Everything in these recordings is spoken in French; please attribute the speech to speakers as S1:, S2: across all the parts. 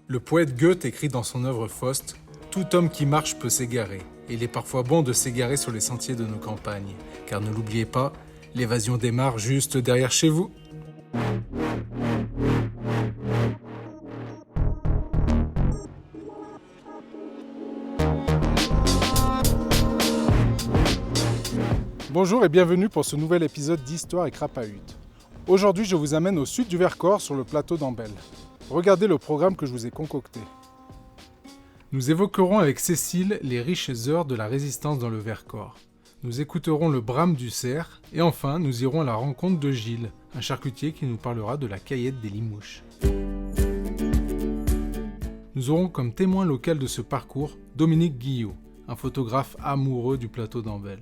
S1: Le poète Goethe écrit dans son œuvre Faust « Tout homme qui marche peut s'égarer, et il est parfois bon de s'égarer sur les sentiers de nos campagnes, car ne l'oubliez pas, l'évasion démarre juste derrière chez vous. » Bonjour et bienvenue pour ce nouvel épisode d'Histoire et Crapahutes. Aujourd'hui, je vous amène au sud du Vercors, sur le plateau d'Ambel. Regardez le programme que je vous ai concocté. Nous évoquerons avec Cécile les riches heures de la résistance dans le Vercors. Nous écouterons le brame du cerf et enfin nous irons à la rencontre de Gilles, un charcutier qui nous parlera de la caillette des Limouches. Nous aurons comme témoin local de ce parcours Dominique Guillot, un photographe amoureux du plateau d'Ambel.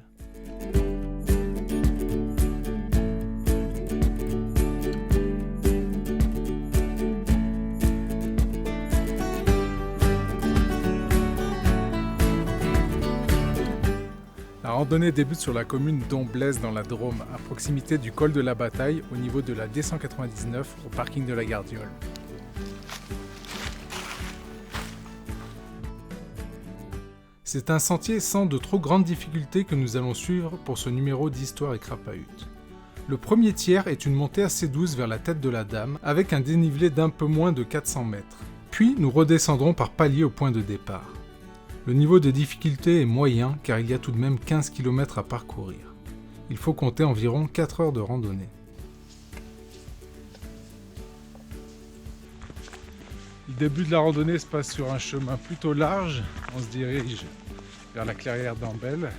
S1: La randonnée débute sur la commune d'Omblaise dans la Drôme, à proximité du col de la Bataille, au niveau de la D199 au parking de la Gardiole. C'est un sentier sans de trop grandes difficultés que nous allons suivre pour ce numéro d'Histoire et Crapahutes. Le premier tiers est une montée assez douce vers la tête de la Dame, avec un dénivelé d'un peu moins de 400 mètres. Puis nous redescendrons par palier au point de départ. Le niveau de difficulté est moyen car il y a tout de même 15 km à parcourir. Il faut compter environ 4 heures de randonnée. Le début de la randonnée se passe sur un chemin plutôt large. On se dirige vers la clairière d'Ambel.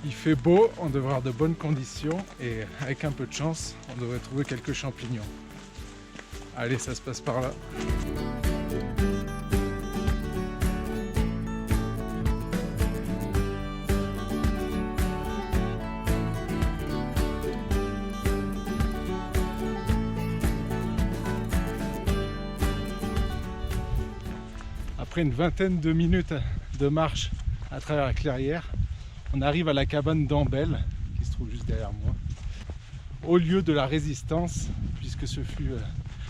S1: Il fait beau, on devrait avoir de bonnes conditions et avec un peu de chance, on devrait trouver quelques champignons. Allez, ça se passe par là. Après une vingtaine de minutes de marche à travers la clairière, on arrive à la cabane d'Ambel, qui se trouve juste derrière moi, au lieu de la résistance, puisque ce fut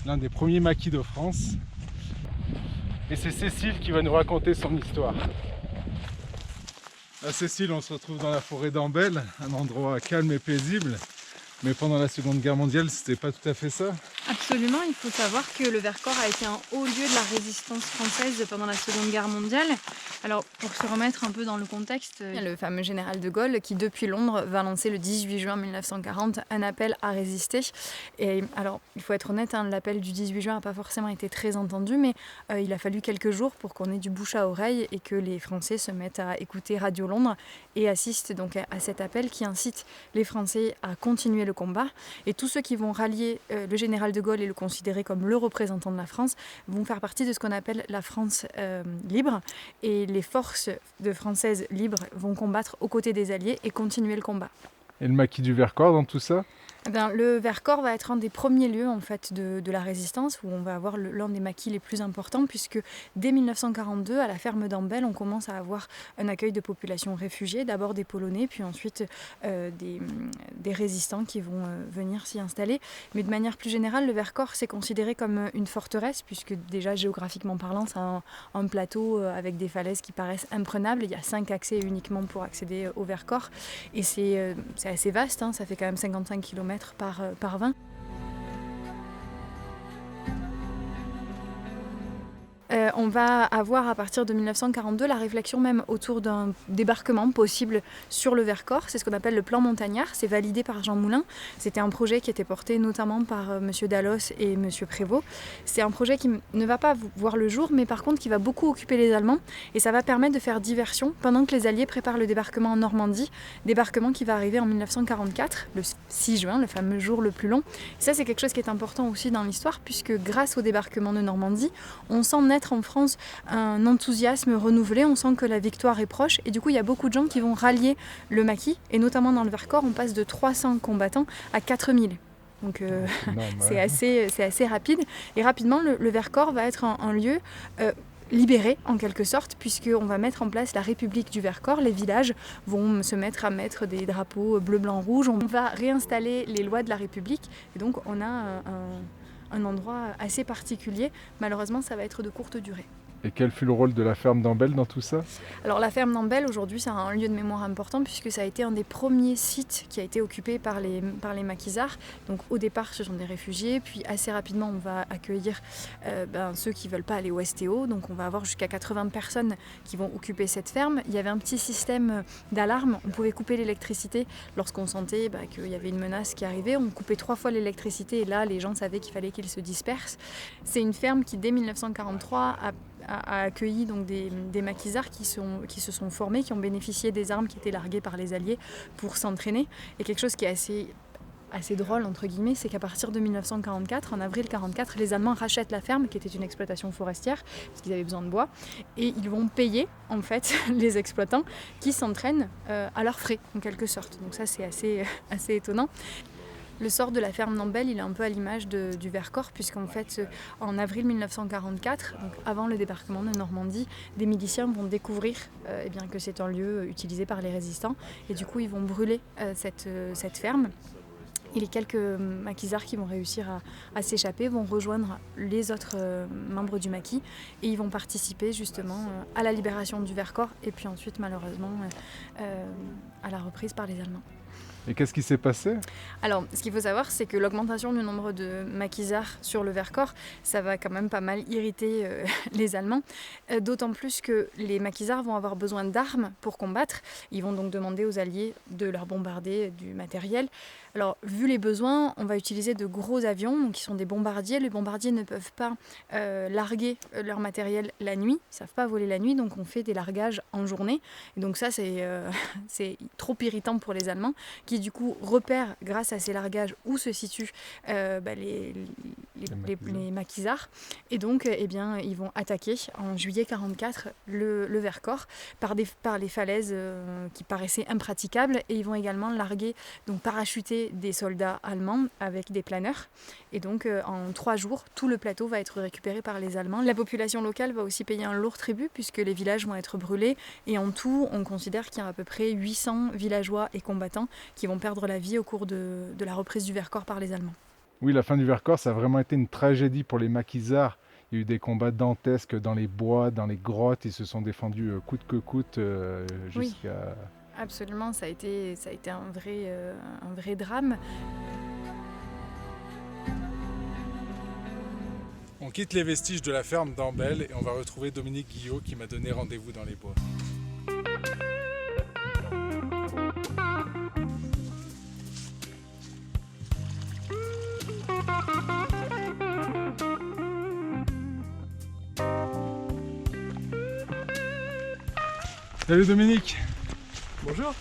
S1: l'un des premiers maquis de France. Et c'est Cécile qui va nous raconter son histoire. Là, Cécile, on se retrouve dans la forêt d'Ambel, un endroit calme et paisible. Mais pendant la Seconde Guerre mondiale, c'était pas tout à fait ça.
S2: Absolument, il faut savoir que le Vercors a été un haut lieu de la résistance française pendant la Seconde Guerre mondiale. Alors, pour se remettre un peu dans le contexte, il y a le fameux général de Gaulle qui, depuis Londres, va lancer le 18 juin 1940 un appel à résister. Et alors, il faut être honnête, l'appel du 18 juin n'a pas forcément été très entendu, mais il a fallu quelques jours pour qu'on ait du bouche à oreille et que les Français se mettent à écouter Radio Londres et assistent donc à cet appel qui incite les Français à continuer le combat. Et tous ceux qui vont rallier le général de Gaulle et le considérer comme le représentant de la France vont faire partie de ce qu'on appelle la France libre. Et les forces françaises libres vont combattre aux côtés des Alliés et continuer le combat.
S1: Et le maquis du Vercors dans tout ça ?
S2: Le Vercors va être un des premiers lieux en fait, de la résistance où on va avoir l'un des maquis les plus importants puisque dès 1942, à la ferme d'Ambel, on commence à avoir un accueil de populations réfugiées, d'abord des Polonais, puis ensuite des résistants qui vont venir s'y installer. Mais de manière plus générale, le Vercors c'est considéré comme une forteresse puisque déjà géographiquement parlant, c'est un plateau avec des falaises qui paraissent imprenables. Il y a 5 accès uniquement pour accéder au Vercors et c'est assez vaste, ça fait quand même 55 km par 20. On va avoir à partir de 1942 la réflexion même autour d'un débarquement possible sur le Vercors. C'est ce qu'on appelle le plan montagnard. C'est validé par Jean Moulin. C'était un projet qui était porté notamment par M. Dallos et M. Prévost. C'est un projet qui ne va pas voir le jour, mais par contre qui va beaucoup occuper les Allemands. Et ça va permettre de faire diversion pendant que les Alliés préparent le débarquement en Normandie. Débarquement qui va arriver en 1944, le 6 juin, le fameux jour le plus long. Et ça, c'est quelque chose qui est important aussi dans l'histoire, puisque grâce au débarquement de Normandie, on sent naître en France un enthousiasme renouvelé, on sent que la victoire est proche et du coup il y a beaucoup de gens qui vont rallier le maquis et notamment dans le Vercors on passe de 300 combattants à 4000. Donc c'est assez rapide et rapidement le Vercors va être un lieu libéré en quelque sorte puisqu'on va mettre en place la République du Vercors, les villages vont se mettre à mettre des drapeaux bleu, blanc, rouge, on va réinstaller les lois de la République et donc on a un endroit assez particulier. Malheureusement, ça va être de courte durée.
S1: Et quel fut le rôle de la ferme d'Ambel dans tout ça?
S2: Alors la ferme d'Ambel aujourd'hui c'est un lieu de mémoire important puisque ça a été un des premiers sites qui a été occupé par les maquisards. Donc au départ ce sont des réfugiés, puis assez rapidement on va accueillir ceux qui ne veulent pas aller au STO. Donc on va avoir jusqu'à 80 personnes qui vont occuper cette ferme. Il y avait un petit système d'alarme, on pouvait couper l'électricité lorsqu'on sentait qu'il y avait une menace qui arrivait. On coupait 3 fois l'électricité et là les gens savaient qu'il fallait qu'ils se dispersent. C'est une ferme qui dès 1943 a accueilli donc des maquisards qui se sont formés, qui ont bénéficié des armes qui étaient larguées par les Alliés pour s'entraîner. Et quelque chose qui est assez drôle, entre guillemets, c'est qu'à partir de 1944, en avril 1944, les Allemands rachètent la ferme, qui était une exploitation forestière, parce qu'ils avaient besoin de bois, et ils vont payer, en fait, les exploitants qui s'entraînent à leurs frais, en quelque sorte. Donc ça, c'est assez étonnant. Le sort de la ferme d'Ambel, il est un peu à l'image du Vercors, puisqu'en fait, en avril 1944, donc avant le débarquement de Normandie, des miliciens vont découvrir que c'est un lieu utilisé par les résistants, et du coup, ils vont brûler cette ferme. Et les quelques maquisards qui vont réussir à s'échapper vont rejoindre les autres membres du maquis, et ils vont participer justement à la libération du Vercors, et puis ensuite, malheureusement, à la reprise par les Allemands.
S1: Et qu'est-ce qui s'est passé?
S2: Alors, ce qu'il faut savoir, c'est que l'augmentation du nombre de maquisards sur le Vercors, ça va quand même pas mal irriter les Allemands, d'autant plus que les maquisards vont avoir besoin d'armes pour combattre. Ils vont donc demander aux Alliés de leur bombarder du matériel. Alors, vu les besoins, on va utiliser de gros avions, donc qui sont des bombardiers. Les bombardiers ne peuvent pas larguer leur matériel la nuit, ils ne savent pas voler la nuit, donc on fait des largages en journée. Et donc ça, c'est trop irritant pour les Allemands, qui du coup repèrent grâce à ces largages où se situent les maquisards. Et donc ils vont attaquer en juillet 1944 le Vercors par les falaises qui paraissaient impraticables, et ils vont également larguer, donc parachuter des soldats allemands avec des planeurs. Et donc en 3 jours, tout le plateau va être récupéré par les Allemands. La population locale va aussi payer un lourd tribut puisque les villages vont être brûlés, et en tout on considère qu'il y a à peu près 800 villageois et combattants qui vont perdre la vie au cours de la reprise du Vercors par les Allemands.
S1: Oui, la fin du Vercors, ça a vraiment été une tragédie pour les maquisards. Il y a eu des combats dantesques dans les bois, dans les grottes. Ils se sont défendus coûte que coûte jusqu'à...
S2: Oui, absolument, ça a été un vrai drame.
S1: On quitte les vestiges de la ferme d'Ambel et on va retrouver Dominique Guillot qui m'a donné rendez-vous dans les bois. Salut Dominique.
S3: Bonjour.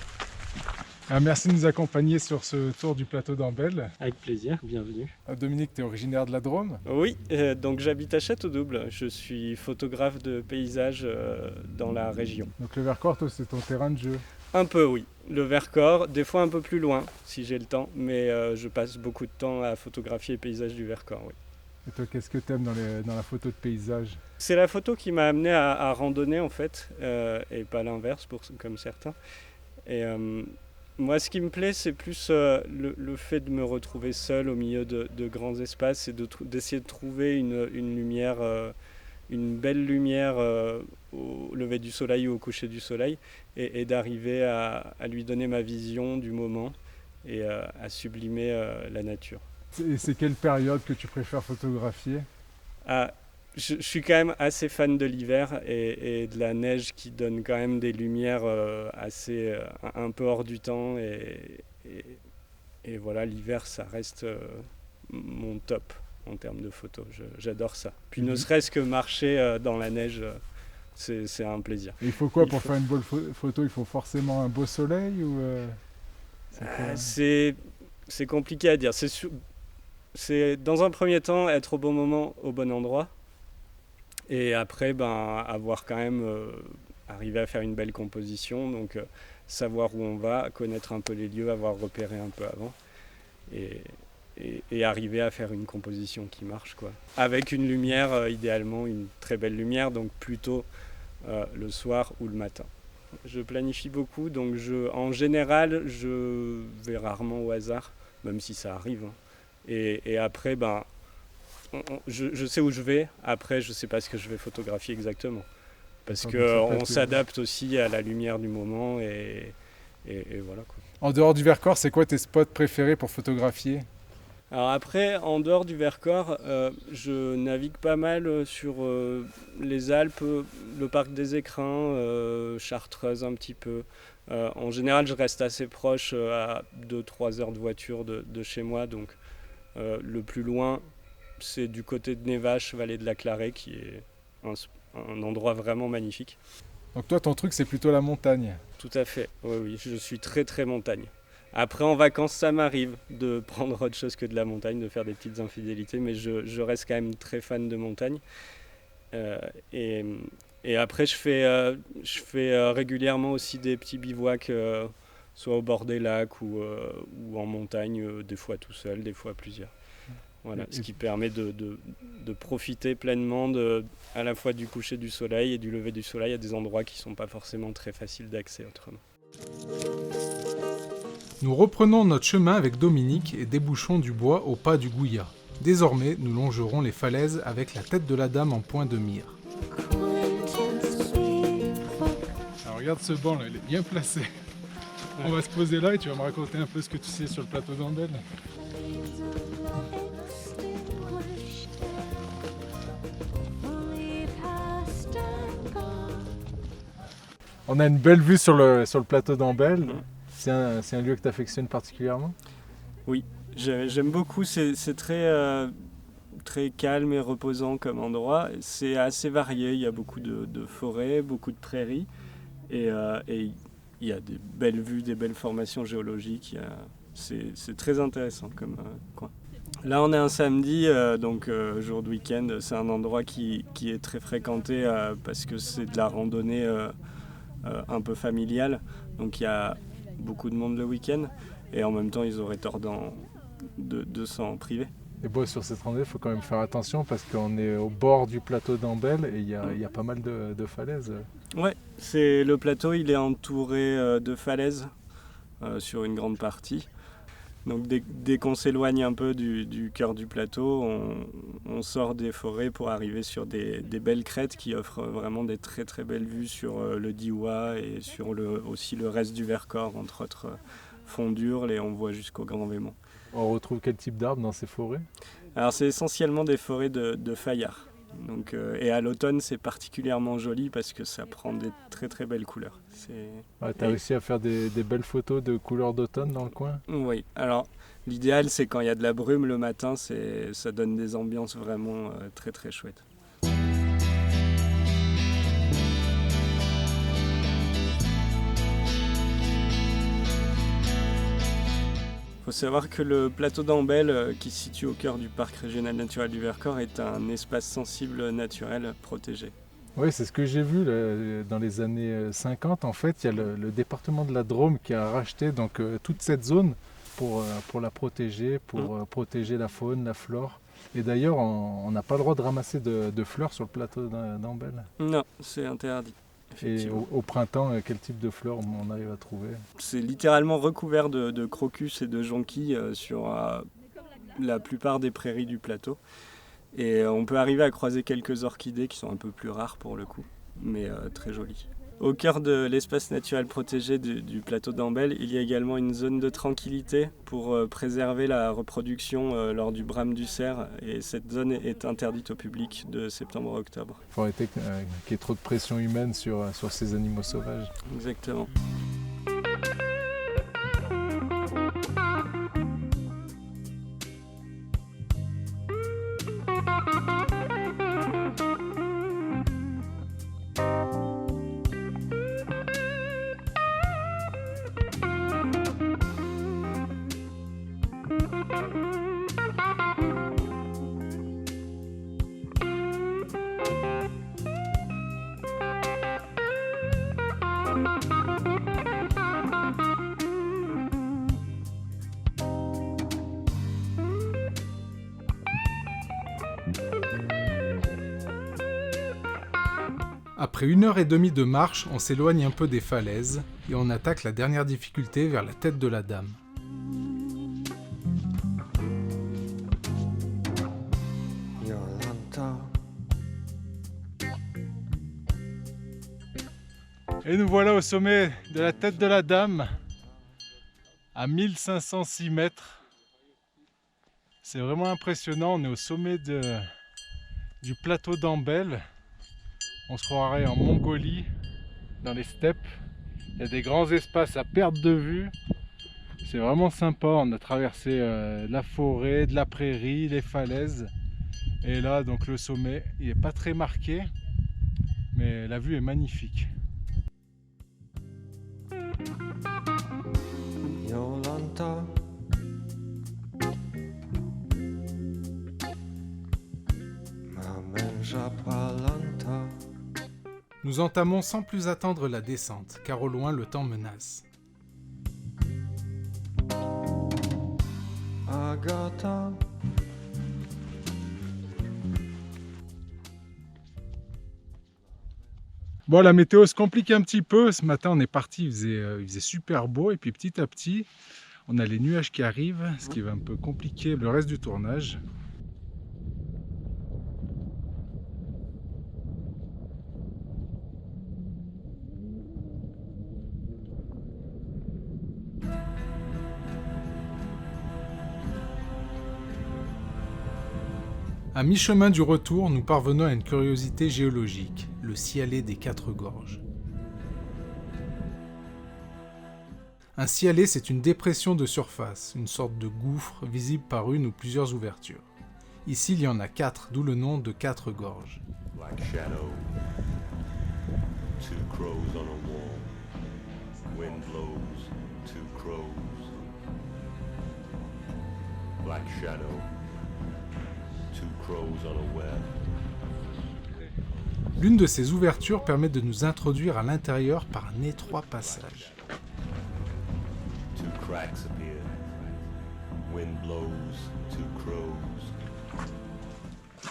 S1: Merci de nous accompagner sur ce tour du plateau d'Ambel.
S3: Avec plaisir, bienvenue.
S1: Dominique, tu es originaire de la Drôme?
S3: Oui, donc j'habite à Château-Double. Je suis photographe de paysages dans la région.
S1: Donc le Vercors, toi, c'est ton terrain de jeu?
S3: Un peu, oui. Le Vercors, des fois un peu plus loin, si j'ai le temps, mais je passe beaucoup de temps à photographier les paysages du Vercors, oui.
S1: Et toi, qu'est-ce que tu aimes dans la photo de paysage?
S3: C'est la photo qui m'a amené à randonner, en fait, et pas l'inverse, comme certains. Et moi, ce qui me plaît, c'est plus le fait de me retrouver seul au milieu de grands espaces, et d'essayer de trouver une lumière, une belle lumière au lever du soleil ou au coucher du soleil, et d'arriver à lui donner ma vision du moment et à sublimer la nature.
S1: Et c'est quelle période que tu préfères photographier?
S3: Je suis quand même assez fan de l'hiver et de la neige qui donne quand même des lumières un peu hors du temps. Et voilà, l'hiver, ça reste mon top en termes de photos. J'adore ça. Puis ne serait-ce que marcher dans la neige, c'est un plaisir.
S1: Et il faut quoi pour faire une bonne photo? Il faut forcément un beau soleil ou
S3: c'est compliqué à dire. C'est dans un premier temps être au bon moment, au bon endroit. Et après, avoir quand même arrivé à faire une belle composition. Donc savoir où on va, connaître un peu les lieux, avoir repéré un peu avant. Et arriver à faire une composition qui marche, quoi. Avec une lumière, idéalement une très belle lumière, donc plutôt le soir ou le matin. Je planifie beaucoup, donc en général, je vais rarement au hasard, même si ça arrive. Hein. Et après, je sais où je vais, après je sais pas ce que je vais photographier exactement. Parce
S1: Attends,
S3: qu'on s'adapte aussi à la lumière du moment et voilà quoi.
S1: En dehors du Vercors, c'est quoi tes spots préférés pour photographier ?
S3: Alors après, en dehors du Vercors, je navigue pas mal sur les Alpes, le parc des Écrins, Chartreuse un petit peu. En général, je reste assez proche, à 2-3 heures de voiture de chez moi. Donc le plus loin, c'est du côté de Névache, vallée de la Clarée, qui est un endroit vraiment magnifique.
S1: Donc toi, ton truc, c'est plutôt la montagne.
S3: Tout à fait, oui, je suis très très montagne. Après, en vacances, ça m'arrive de prendre autre chose que de la montagne, de faire des petites infidélités, mais je reste quand même très fan de montagne. Et après, je fais régulièrement aussi des petits bivouacs, soit au bord des lacs ou en montagne, des fois tout seul, des fois plusieurs. Voilà, ce qui permet de profiter pleinement à la fois du coucher du soleil et du lever du soleil à des endroits qui ne sont pas forcément très faciles d'accès autrement.
S1: Nous reprenons notre chemin avec Dominique et débouchons du bois au pas du Gouillat. Désormais, nous longerons les falaises avec la tête de la dame en point de mire. Alors regarde ce banc là, il est bien placé. On va se poser là et tu vas me raconter un peu ce que tu sais sur le plateau d'Ambel. On a une belle vue sur le plateau d'Ambel. C'est un lieu que tu affectionnes particulièrement ?
S3: Oui, j'aime beaucoup. C'est très, très calme et reposant comme endroit. C'est assez varié. Il y a beaucoup de forêts, beaucoup de prairies. Et il y a des belles vues, des belles formations géologiques. C'est très intéressant comme coin. Là, on est un samedi, donc jour de week-end. C'est un endroit qui est très fréquenté parce que c'est de la randonnée un peu familiale. Donc il y a beaucoup de monde le week-end. Et en même temps, ils auraient tort de s'en priver.
S1: Et bon, sur cette randonnée, il faut quand même faire attention parce qu'on est au bord du plateau d'Ambel et il y a pas mal de falaises.
S3: Ouais, le plateau, il est entouré de falaises sur une grande partie. Donc dès qu'on s'éloigne un peu du cœur du plateau, on sort des forêts pour arriver sur des belles crêtes qui offrent vraiment des très très belles vues sur le Diois et sur aussi le reste du Vercors, entre autres Fondurle, et on voit jusqu'au Grand Vémont.
S1: On retrouve quel type d'arbres dans ces forêts ?
S3: Alors c'est essentiellement des forêts de fayards. Donc, et à l'automne, c'est particulièrement joli parce que ça prend des très très belles couleurs.
S1: Ouais, t'as réussi à faire des belles photos de couleurs d'automne dans le coin ?
S3: Oui, alors l'idéal c'est quand il y a de la brume le matin, ça donne des ambiances vraiment très très chouettes. Il faut savoir que le plateau d'Ambel, qui se situe au cœur du parc régional naturel du Vercors, est un espace sensible naturel protégé.
S1: Oui, c'est ce que j'ai vu là, dans les années 50. En fait, il y a le département de la Drôme qui a racheté donc, toute cette zone pour la protéger, pour protéger la faune, la flore. Et d'ailleurs, on n'a pas le droit de ramasser de fleurs sur le plateau d'Ambel.
S3: Non, c'est interdit.
S1: Et au printemps, quel type de fleurs on arrive à trouver ?
S3: C'est littéralement recouvert de crocus et de jonquilles sur la plupart des prairies du plateau. Et on peut arriver à croiser quelques orchidées qui sont un peu plus rares pour le coup, mais très jolies. Au cœur de l'espace naturel protégé du plateau d'Ambel, il y a également une zone de tranquillité pour préserver la reproduction lors du brame du cerf. Et cette zone est interdite au public de septembre à octobre.
S1: Il faut arrêter qu'il y ait trop de pression humaine sur ces animaux sauvages.
S3: Exactement.
S1: Après 1h30 de marche, on s'éloigne un peu des falaises et on attaque la dernière difficulté vers la tête de la dame. Et nous voilà au sommet de la tête de la Dame, à 1506 mètres. C'est vraiment impressionnant, on est au sommet du plateau d'Ambel. On se croirait en Mongolie, dans les steppes. Il y a des grands espaces à perte de vue. C'est vraiment sympa, on a traversé la forêt, de la prairie, les falaises. Et là, donc le sommet, il n'est pas très marqué, mais la vue est magnifique.
S4: Yolanta.
S1: Nous entamons sans plus attendre la descente, car au loin le temps menace.
S4: Agata.
S1: Bon, la météo se complique un petit peu. Ce matin, on est parti, il faisait super beau. Et puis petit à petit, on a les nuages qui arrivent, ce qui va un peu compliquer le reste du tournage. À mi-chemin du retour, nous parvenons à une curiosité géologique, le cialet des Quatre Gorges. Un cialet, c'est une dépression de surface, une sorte de gouffre visible par une ou plusieurs ouvertures. Ici, il y en a 4, d'où le nom de Quatre Gorges.
S5: Black shadow, two crows on a wall, wind blows, two crows. Black shadow, two crows on a web.
S1: L'une de ces ouvertures permet de nous introduire à l'intérieur par un étroit passage.
S5: Two cracks appear, wind blows, two crows.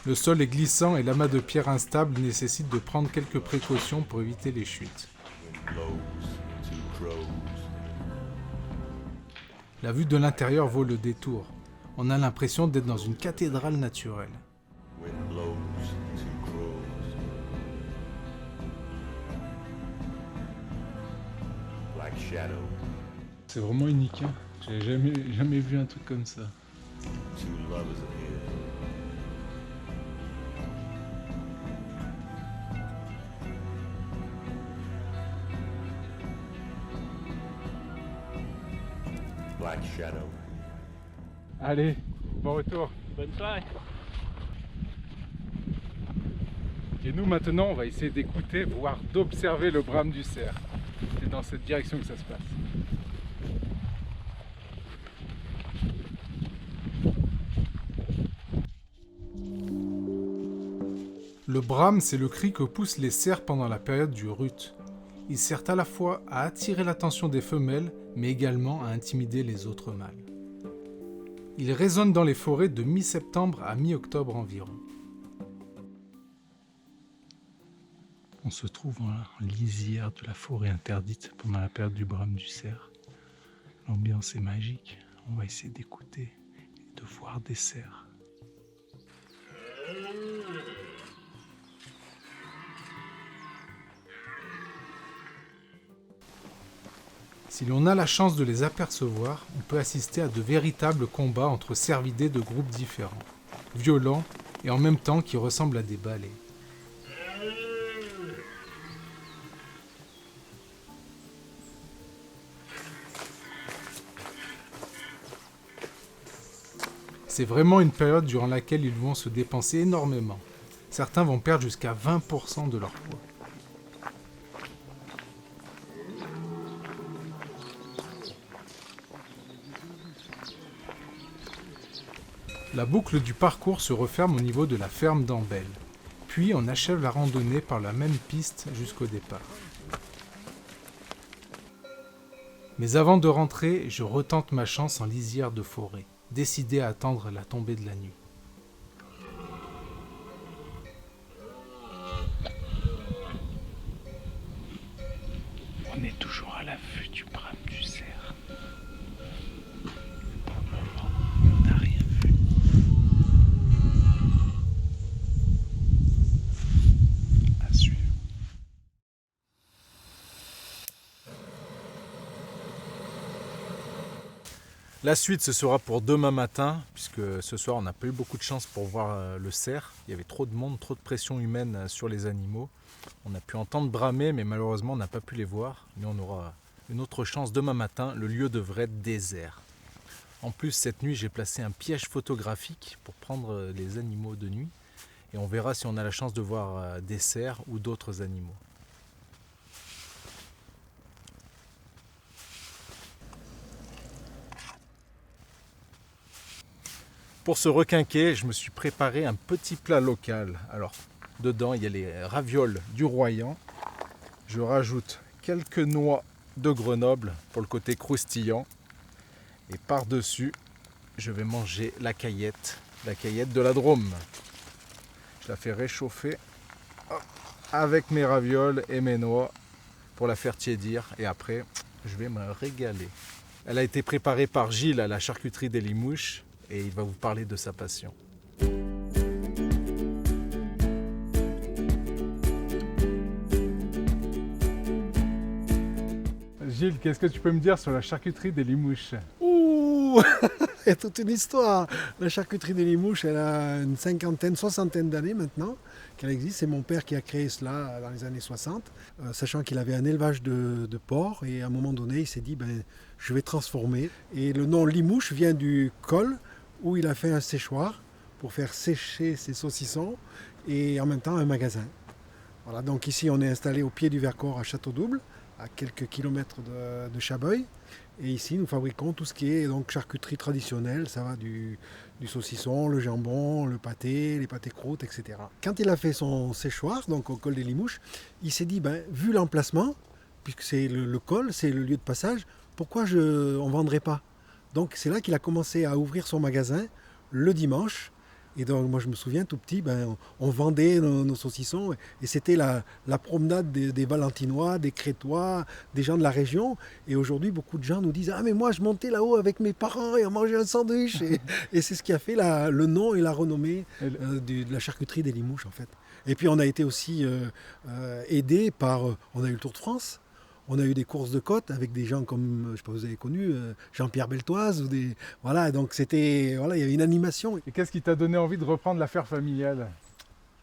S1: Le sol est glissant et l'amas de pierres instable nécessite de prendre quelques précautions pour éviter les chutes.
S5: Wind blows, two crows.
S1: La vue de l'intérieur vaut le détour. On a l'impression d'être dans une cathédrale naturelle.
S5: Wind blows, two crows. Black shadow,
S1: C'est vraiment unique, hein. J'ai jamais vu un truc comme ça.
S5: two lovers appear. Black shadow.
S1: Allez, bon retour.
S3: Bonne soirée.
S1: Et nous maintenant, on va essayer d'écouter, voire d'observer le brame du cerf. C'est dans cette direction que ça se passe. Le brame, c'est le cri que poussent les cerfs pendant la période du rut. Il sert à la fois à attirer l'attention des femelles, mais également à intimider les autres mâles. Il résonne dans les forêts de mi-septembre à mi-octobre environ. On se trouve en lisière de la forêt interdite pendant la période du brame du cerf. L'ambiance est magique. On va essayer d'écouter et de voir des cerfs. Si l'on a la chance de les apercevoir, on peut assister à de véritables combats entre cervidés de groupes différents, violents et en même temps qui ressemblent à des ballets. C'est vraiment une période durant laquelle ils vont se dépenser énormément. Certains vont perdre jusqu'à 20% de leur poids. La boucle du parcours se referme au niveau de la ferme d'Ambel. Puis on achève la randonnée par la même piste jusqu'au départ. Mais avant de rentrer, je retente ma chance en lisière de forêt, décidé à attendre la tombée de la nuit. On est toujours à l'affût du brame du cerf. Pour le moment, on n'a rien vu. La suite, ce sera pour demain matin, puisque ce soir, on n'a pas eu beaucoup de chance pour voir le cerf. Il y avait trop de monde, trop de pression humaine sur les animaux. On a pu entendre bramer, mais malheureusement, on n'a pas pu les voir. Mais on aura une autre chance demain matin. Le lieu devrait être désert. En plus, cette nuit, j'ai placé un piège photographique pour prendre les animaux de nuit. Et on verra si on a la chance de voir des cerfs ou d'autres animaux. Pour ce requinquet, je me suis préparé un petit plat local. Alors, dedans, il y a les ravioles du Royan. Je rajoute quelques noix de Grenoble pour le côté croustillant. Et par-dessus, je vais manger la caillette de la Drôme. Je la fais réchauffer avec mes ravioles et mes noix pour la faire tiédir. Et après, je vais me régaler. Elle a été préparée par Gilles à la charcuterie des Limouches. Et il va vous parler de sa passion. Gilles, qu'est-ce que tu peux me dire sur la charcuterie des Limouches ?
S6: Ouh, il y a toute une histoire. La charcuterie des Limouches, elle a une soixantaine d'années maintenant qu'elle existe. C'est mon père qui a créé cela dans les années 60, sachant qu'il avait un élevage de porcs. Et à un moment donné, il s'est dit, je vais transformer. Et le nom Limouche vient du col, où il a fait un séchoir pour faire sécher ses saucissons et en même temps un magasin. Voilà, donc ici on est installé au pied du Vercors à Château-Double, à quelques kilomètres de Chabeuil. Et ici nous fabriquons tout ce qui est donc charcuterie traditionnelle, ça va du saucisson, le jambon, le pâté, les pâtés croûtes, etc. Quand il a fait son séchoir, donc au col des Limouches, il s'est dit, vu l'emplacement, puisque c'est le col, c'est le lieu de passage, pourquoi on ne vendrait pas ? Donc c'est là qu'il a commencé à ouvrir son magasin le dimanche. Et donc moi je me souviens tout petit, on vendait nos saucissons et c'était la promenade des Valentinois, des Crétois, des gens de la région. Et aujourd'hui beaucoup de gens nous disent « Ah mais moi je montais là-haut avec mes parents et on mangeait un sandwich ». Et c'est ce qui a fait le nom et la renommée de la charcuterie des Limouches en fait. Et puis on a été aussi aidé par, on a eu le Tour de France. On a eu des courses de côte avec des gens comme, je ne sais pas si vous avez connu, Jean-Pierre Beltoise. Voilà, donc il y avait une animation.
S1: Et qu'est-ce qui t'a donné envie de reprendre l'affaire familiale ?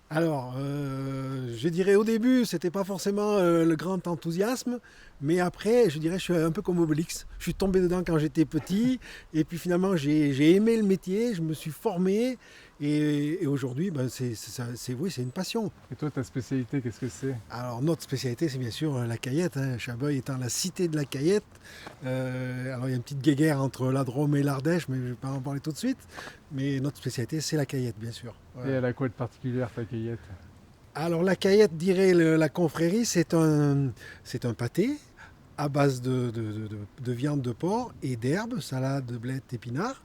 S6: Alors, je dirais au début, c'était pas forcément le grand enthousiasme, mais après, je dirais, je suis un peu comme Obélix. Je suis tombé dedans quand j'étais petit, et puis finalement, j'ai aimé le métier, je me suis formé, et aujourd'hui, c'est une passion.
S1: Et toi, ta spécialité, qu'est-ce que c'est ?
S6: Alors, notre spécialité, c'est bien sûr la caillette. Chabeuil étant la cité de la caillette. Alors, il y a une petite guéguerre entre la Drôme et l'Ardèche, mais je ne vais pas en parler tout de suite. Mais notre spécialité, c'est la caillette, bien sûr.
S1: Et elle a quoi de particulier, ta caillette ?
S6: Alors, la caillette, dirait la confrérie, c'est un pâté à base de viande de porc et d'herbes, salade, blettes, épinards.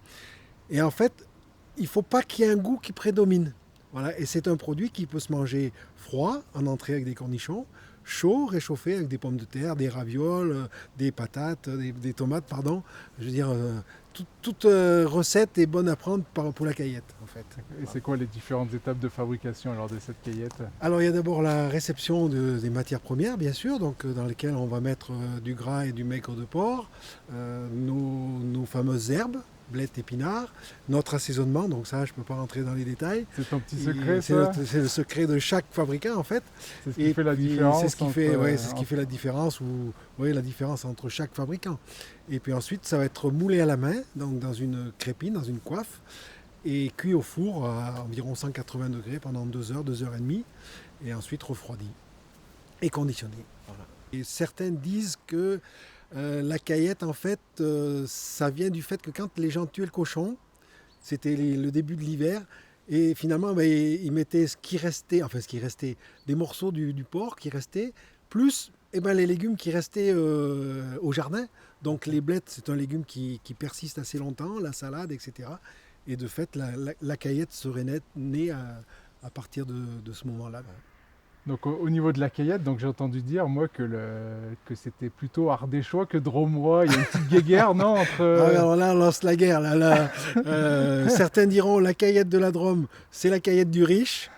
S6: Et en fait, il ne faut pas qu'il y ait un goût qui prédomine. Voilà. Et c'est un produit qui peut se manger froid, en entrée avec des cornichons, chaud, réchauffé avec des pommes de terre, des ravioles, des patates, des tomates, pardon. Je veux dire, toute recette est bonne à prendre pour la caillette, en fait.
S1: Et c'est quoi les différentes étapes de fabrication alors de cette caillette ?
S6: Alors, il y a d'abord la réception des matières premières, bien sûr, donc, dans lesquelles on va mettre du gras et du maigre de porc, nos fameuses herbes, blettes, épinards, notre assaisonnement, donc ça je ne peux pas rentrer dans les détails.
S1: C'est ton petit secret, ça ?
S6: C'est le secret de chaque fabricant en fait.
S1: C'est ce qui fait la différence.
S6: C'est ce qui fait la différence, la différence entre chaque fabricant. Et puis ensuite ça va être moulé à la main, donc dans une crépine, dans une coiffe, et cuit au four à environ 180 degrés pendant 2 heures, 2 heures et demie, et ensuite refroidi et conditionné. Voilà. Et certains disent que la caillette, en fait, ça vient du fait que quand les gens tuaient le cochon, c'était le début de l'hiver, et finalement, ils mettaient ce qui restait, des morceaux du porc qui restaient, plus les légumes qui restaient au jardin. Donc les blettes, c'est un légume qui persiste assez longtemps, la salade, etc. Et de fait, la caillette serait née à partir de ce moment-là.
S1: Donc au niveau de la caillette, donc j'ai entendu dire moi que c'était plutôt ardéchois que drômois. Il y a une petite guéguerre, non entre...
S6: Alors là, on lance la guerre. Certains diront la caillette de la Drôme, c'est la caillette du riche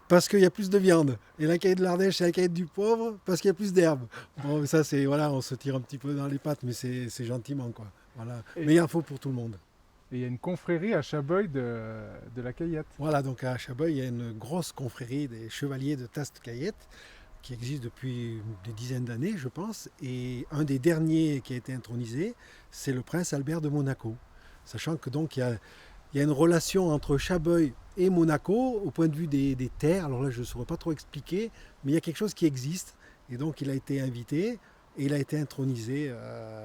S6: parce qu'il y a plus de viande. Et la caillette de l'Ardèche, c'est la caillette du pauvre parce qu'il y a plus d'herbe. Bon, ça c'est on se tire un petit peu dans les pattes, mais c'est gentiment quoi. Voilà.
S1: Et-
S6: Mais il en faut pour tout le monde.
S1: Et il y a une confrérie à Chaboeil de la Cayette.
S6: Voilà, donc à Chaboeil, il y a une grosse confrérie des chevaliers de Taste-Cayette qui existe depuis des dizaines d'années, je pense. Et un des derniers qui a été intronisé, c'est le prince Albert de Monaco. Sachant que donc il y a une relation entre Chaboeil et Monaco au point de vue des terres. Alors là, je ne saurais pas trop expliquer, mais il y a quelque chose qui existe. Et donc il a été invité et il a été intronisé.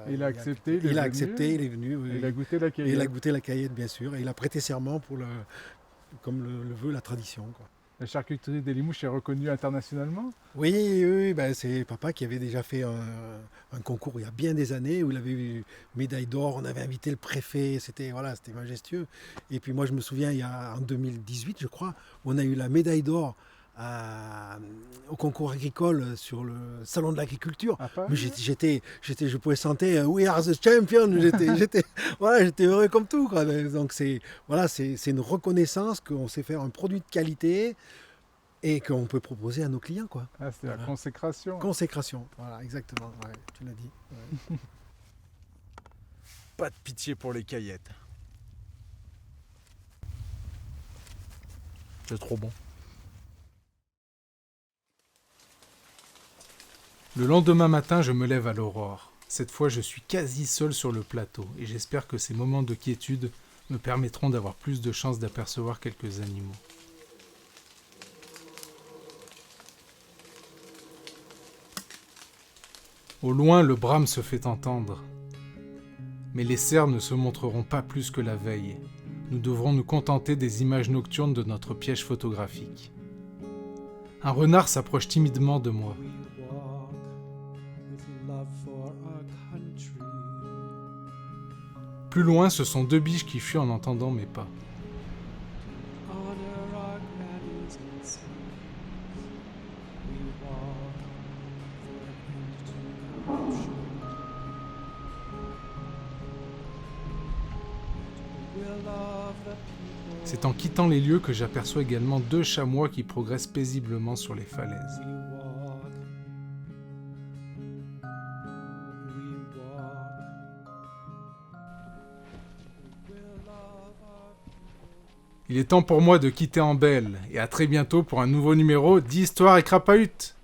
S1: Et il a accepté,
S6: il a accepté, il est venu.
S1: Et il a goûté la
S6: Et
S1: Cayette.
S6: il a goûté la Cayette, bien sûr. Et il a prêté serment comme le veut la tradition, quoi.
S1: La charcuterie des Limouches est reconnue internationalement.
S6: Oui, ben c'est papa qui avait déjà fait un concours il y a bien des années où il avait eu médaille d'or. On avait invité le préfet, c'était majestueux. Et puis moi je me souviens, en 2018 je crois, on a eu la médaille d'or au concours agricole sur le salon de l'agriculture.
S1: À Paris.
S6: Mais je pouvais sentir We are the champion. J'étais heureux comme tout, quoi. Donc c'est une reconnaissance qu'on sait faire un produit de qualité et qu'on peut proposer à nos clients, quoi.
S1: Ah, c'était la
S6: Voilà.
S1: consécration.
S6: Consécration, voilà, exactement. Ouais, tu l'as dit. Ouais.
S7: Pas de pitié pour les Cayettes. C'est trop bon.
S1: Le lendemain matin, je me lève à l'aurore. Cette fois, je suis quasi seul sur le plateau et j'espère que ces moments de quiétude me permettront d'avoir plus de chances d'apercevoir quelques animaux. Au loin, le brame se fait entendre. Mais les cerfs ne se montreront pas plus que la veille. Nous devrons nous contenter des images nocturnes de notre piège photographique. Un renard s'approche timidement de moi. Plus loin, ce sont deux biches qui fuient en entendant mes pas. C'est en quittant les lieux que j'aperçois également deux chamois qui progressent paisiblement sur les falaises. Il est temps pour moi de quitter Ambel, et à très bientôt pour un nouveau numéro d'Histoire et Crapahut.